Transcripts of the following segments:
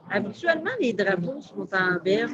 Habituellement, les drapeaux sont en vert.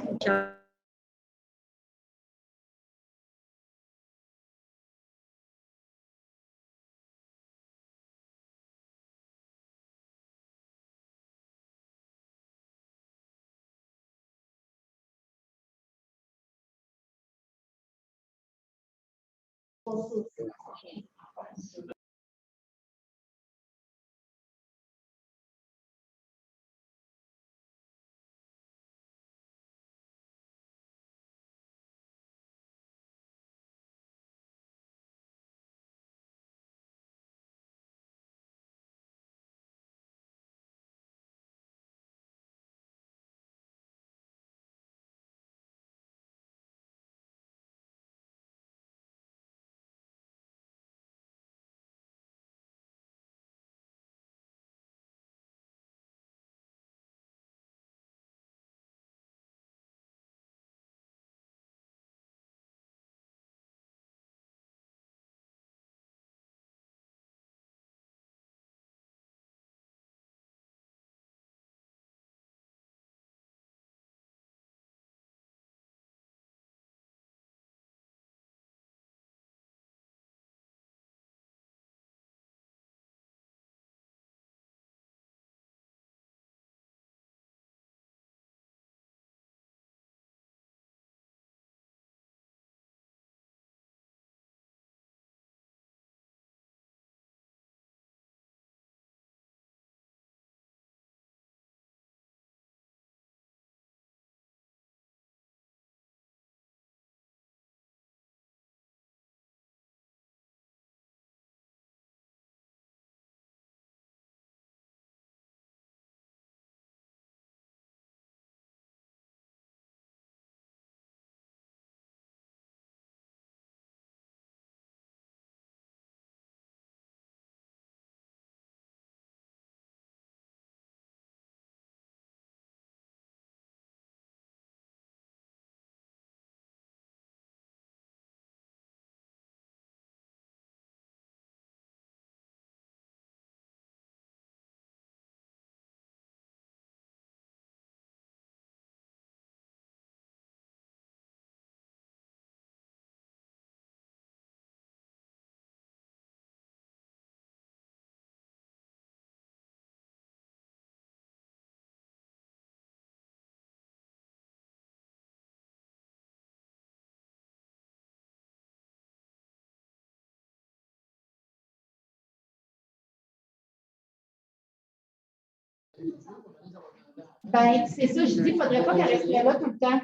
Ben, c'est ça, je dis, il ne faudrait pas qu'elle resterait là tout le temps.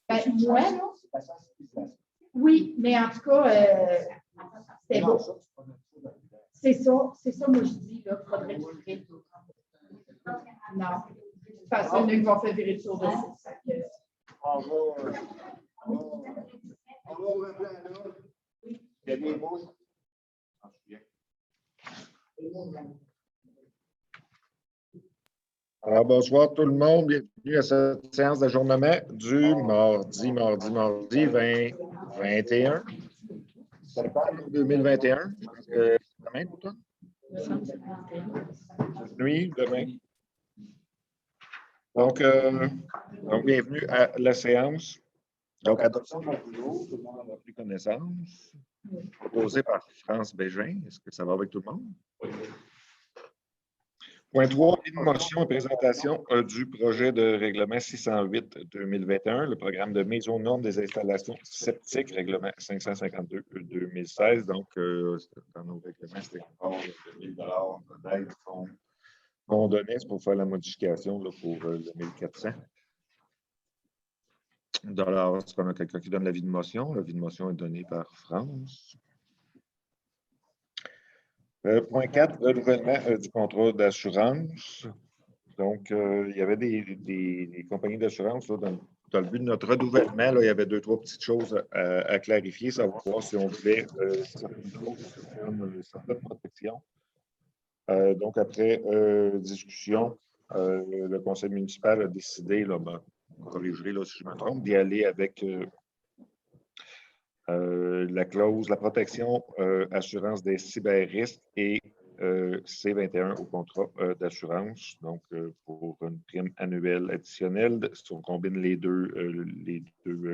Ben, moi, là, oui, mais en tout cas, c'est beau. C'est ça, moi, je dis, là, il faudrait qu'il non. De toute façon, ils vont faire virer le tour dessus. On va ouvrir un plan là. Il y a des mots. Alors, bonsoir tout le monde. Bienvenue à cette séance d'ajournement du mardi 21 septembre 2021. Je pense que c'est demain pour toi? Nuit, demain. Donc, bienvenue à la séance. Donc, adoption de l'ordre du jour, tout le monde en a pris connaissance. Proposé par France Bégin. Est-ce que ça va avec tout le monde? Oui. Point 3, une motion et présentation du projet de règlement 608-2021, le programme de mise aux normes des installations septiques, règlement 552-2016. Donc, dans nos règlements, c'était encore 2 000 d'aide qu'on donnait pour faire la modification là, pour le 1400 $. Est-ce qu'on a quelqu'un qui donne l'avis de motion? L'avis de motion est donné par France. Point 4, renouvellement du contrat d'assurance. Donc, il y avait des compagnies d'assurance. Dans le but de notre renouvellement, là, il y avait 2-3 petites choses à clarifier, savoir si on voulait certaines protections. Donc, après discussion, le conseil municipal a décidé, là, corrigerez là, si je me trompe, d'y aller avec La clause, la protection, assurance des cyber-risques et C21 au contrat d'assurance. Donc, pour une prime annuelle additionnelle, si on combine les deux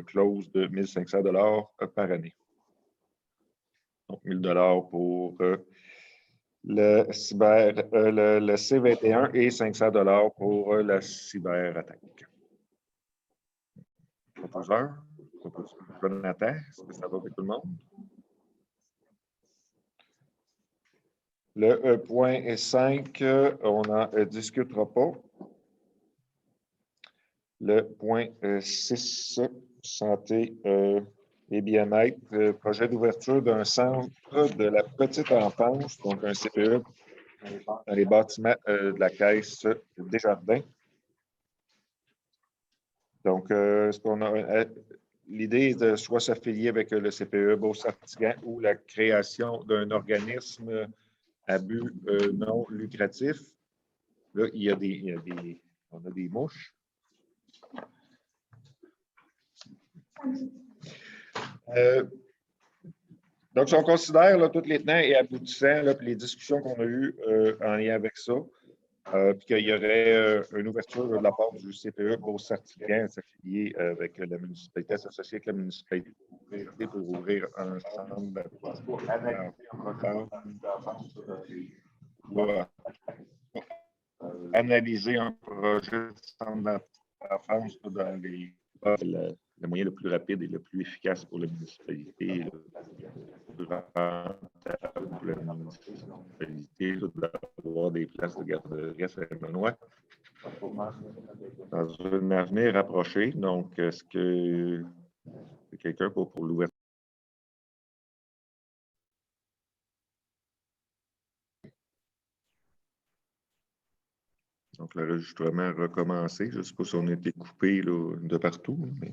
clauses de 1 500 $ par année. Donc, 1 000 $ pour le C21 et 500 $ pour la cyberattaque. Proposeur, Jonathan, est-ce que ça va avec tout le monde? Le point 5, on n'en discutera pas. Le point 6, santé et bien-être, projet d'ouverture d'un centre de la petite enfance, donc un CPE, dans les bâtiments de la Caisse Desjardins. Donc, l'idée est de soit s'affilier avec le CPE Beauce-Artigan ou la création d'un organisme à but non lucratif. Là, on a des mouches. Donc, si on considère là, tous les tenants et aboutissants, là, puis les discussions qu'on a eues en lien avec ça, puis qu'il y aurait une ouverture de la part du CPE Beauce-Artigan à s'affilier avec la municipalité, à s'associer avec la municipalité pour ouvrir un centre d'enfance. Analyser un projet de centre d'enfance dans le moyen le plus rapide et le plus efficace pour la municipalité, pour la municipalité d'avoir des places de garderie à Saint-Benoît dans un avenir rapproché. Donc, est-ce que quelqu'un pour l'ouverture? Donc, l'enregistrement a recommencé. Je ne sais pas si on a été coupé là, de partout. Mais...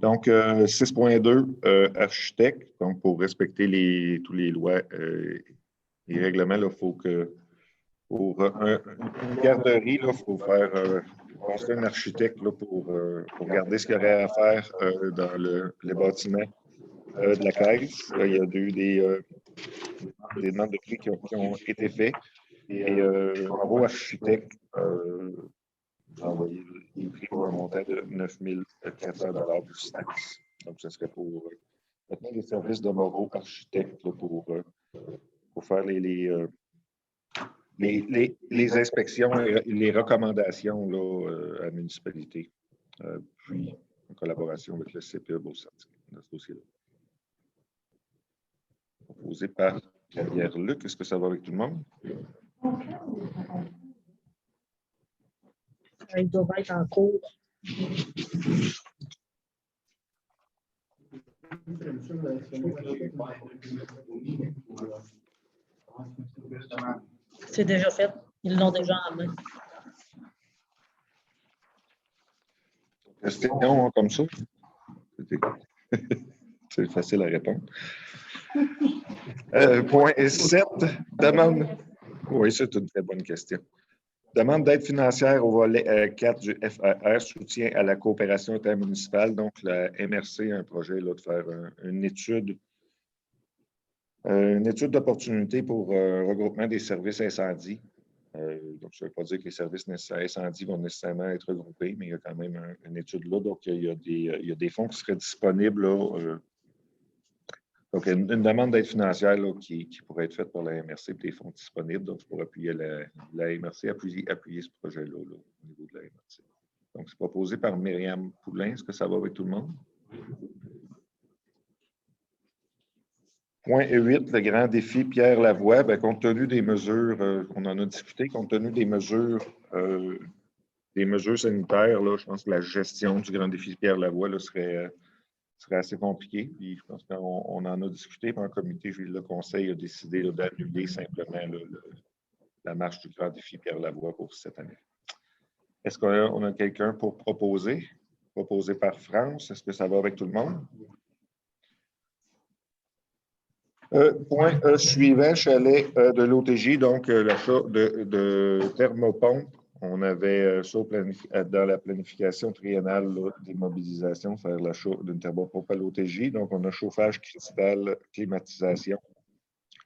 Donc, 6.2, architecte. Donc, pour respecter tous les lois et règlements, il faut que pour une garderie, il faut faire construire un architecte là, pour regarder ce qu'il y aurait à faire dans les bâtiments de la Caisse. Là, il y a eu des demandes de prix qui ont été faits. Et un nouveau architecte a envoyé des prix pour un montant de 9 400 $ plus taxes. Donc, ce serait pour maintenant les services de Moreau architecte pour faire les inspections et les recommandations là, à la municipalité. Puis, en collaboration avec le CPE Beauce-Artigan dans ce dossier-là. Proposé par Pierre-Luc. Est-ce que ça va avec tout le monde? Il doit être en cours. C'est déjà fait. Ils l'ont déjà en main. Question comme ça? C'est facile à répondre. Point 7, demande. Oui, c'est une très bonne question. Demande d'aide financière au volet 4 du FRR, soutien à la coopération intermunicipale. Donc, la MRC a un projet là, de faire une étude d'opportunité pour regroupement des services incendies. Donc, ça ne veut pas dire que les services incendies vont nécessairement être regroupés, mais il y a quand même une étude là. Donc, il y a des fonds qui seraient disponibles là, donc, une demande d'aide financière là, qui pourrait être faite par la MRC pour des fonds disponibles. Donc, pour appuyer la MRC, appuyer ce projet-là là, au niveau de la MRC. Donc, c'est proposé par Myriam Poulin. Est-ce que ça va avec tout le monde? Point 8, le grand défi Pierre Lavoie. Bien, compte tenu des mesures, on en a discuté, compte tenu des mesures sanitaires, là, je pense que la gestion du grand défi Pierre Lavoie là, serait assez compliqué. Puis je pense qu'on en a discuté. Puis un comité, le conseil a décidé d'annuler simplement la marche du grand défi Pierre Lavoie pour cette année. Est-ce qu'on a quelqu'un pour proposer? Proposé par France. Est-ce que ça va avec tout le monde? Point suivant, chalet de l'OTJ, donc l'achat de thermopompes. on avait dans la planification triennale là, des mobilisations, faire l'achat d'une turbopompe à l'OTJ. Donc, on a chauffage cristal, climatisation,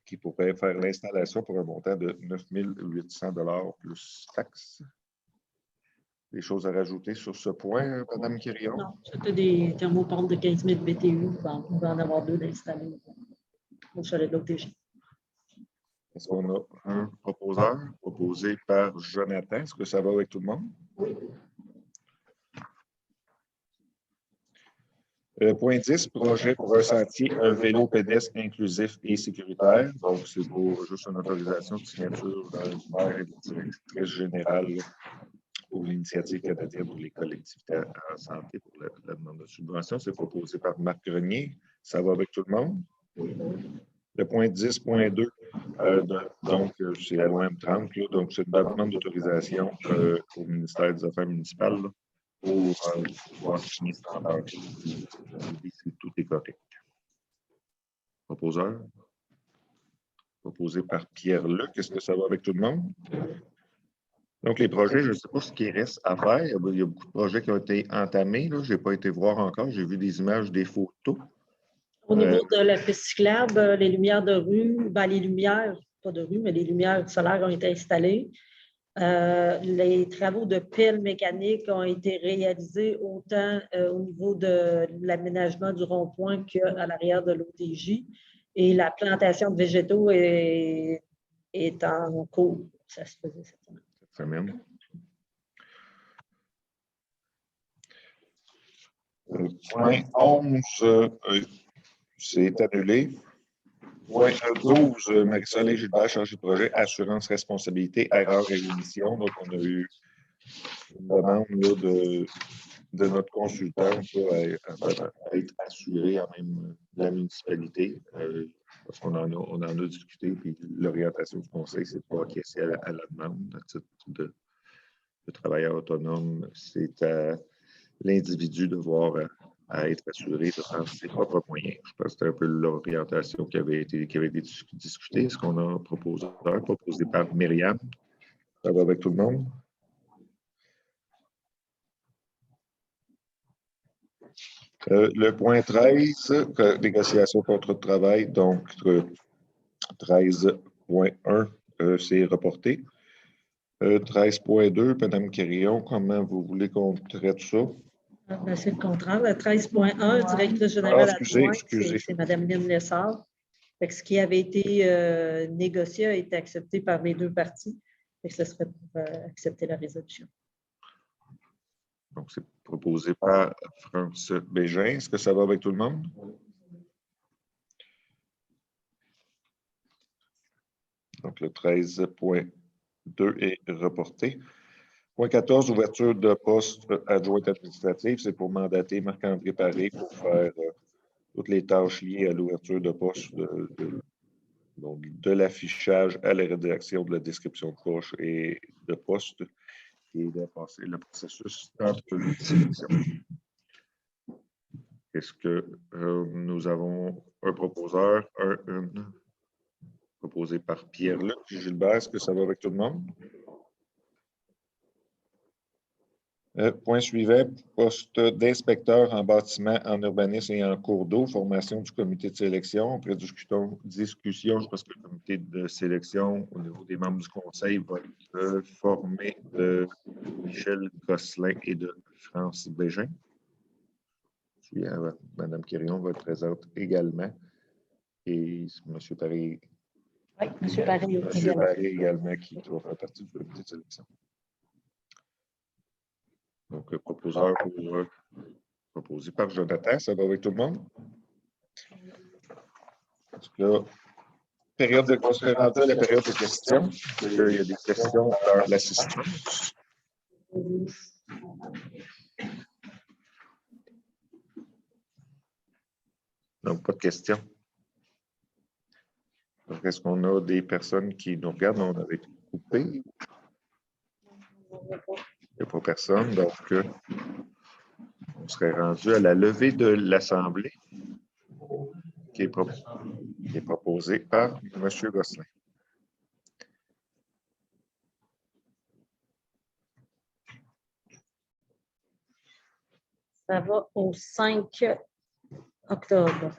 qui pourrait faire l'installation pour un montant de 9 800 $ plus taxes. Des choses à rajouter sur ce point, Mme Quirion? Non, c'était des thermopompes de 15 000 BTU. Bon, on va en avoir 2 d'installer au chalet de l'OTJ. Est-ce qu'on a un proposeur proposé par Jonathan? Est-ce que ça va avec tout le monde? Oui. Point 10, projet pour un sentier, un vélo pédestre inclusif et sécuritaire. Donc, c'est pour juste une autorisation de signature du maire et de la directrice générale pour l'initiative canadienne pour les collectivités en santé pour la demande de subvention. C'est proposé par Marc Grenier. Ça va avec tout le monde? Le point 10.2, donc c'est la loi M30, là, donc c'est une demande d'autorisation au ministère des Affaires municipales là, pour pouvoir signer ce standard. Tout est correct. Proposeur? Proposé par Pierre-Luc. Est-ce que ça va avec tout le monde? Donc, les projets, je ne sais pas ce qui reste à faire. Il y a beaucoup de projets qui ont été entamés. Je n'ai pas été voir encore. J'ai vu des images, des photos. Au niveau de la piste cyclable, les lumières de rue, ben, les lumières, pas de rue, mais les lumières solaires ont été installées. Les travaux de pile mécanique ont été réalisés autant au niveau de l'aménagement du rond-point qu'à l'arrière de l'OTJ. Et la plantation de végétaux est en cours. Ça se faisait cette semaine. Cette semaine. Point 11, c'est annulé. Point 12, Marie-Soleil Gilbert, chargée de projet, assurance, responsabilité, erreur et émission. Donc, on a eu une demande là, de notre consultant à être assuré à même la municipalité. Parce qu'on en a discuté, puis l'orientation du conseil, c'est de pas acquiescer à la demande à titre de travailleur autonome. C'est à l'individu de voir à être assuré de ses propres moyens. Je pense que c'était un peu l'orientation qui avait été discutée. Ce qu'on a proposé par Myriam. Ça va avec tout le monde? Le point 13, négociation contre le travail, donc 13.1, c'est reporté. 13.2, Mme Quirion, comment vous voulez qu'on traite ça? Ben, c'est le contraire. Le 13.1, directrice générale adjointe, c'est Mme Lynne Lessard. Ce qui avait été négocié a été accepté par les deux parties. Ce serait pour accepter la résolution. Donc, c'est proposé par France Bégin. Est-ce que ça va avec tout le monde? Donc, le 13.2 est reporté. Point 14, ouverture de poste adjointe administrative. C'est pour mandater Marc-André Paré pour faire toutes les tâches liées à l'ouverture de poste, de l'affichage à la rédaction de la description de poche et de poste et de passer le processus d'entrevue de sélection. Est-ce que nous avons un proposeur, proposé par Pierre-Luc Gilbert? Est-ce que ça va avec tout le monde? Point suivant, poste d'inspecteur en bâtiment, en urbanisme et en cours d'eau, formation du comité de sélection. Après discussion, je pense que le comité de sélection au niveau des membres du conseil va être formé de Michel Gosselin et de France Bégin. Mme Quirion va être présente également. Et M. Paré. Oui, M. Paré. M. Paré également qui va faire partie du comité de sélection. Donc, proposeur proposé par Jonathan, ça va avec tout le monde? Parce que là, période de rendu la période de questions. Il y a des questions par l'assistance. Donc, pas de questions. Est-ce qu'on a des personnes qui nous regardent? On avait été coupé. Il n'y a pas personne. Donc, on serait rendu à la levée de l'Assemblée qui est proposée par M. Gosselin. Ça va au 5 octobre.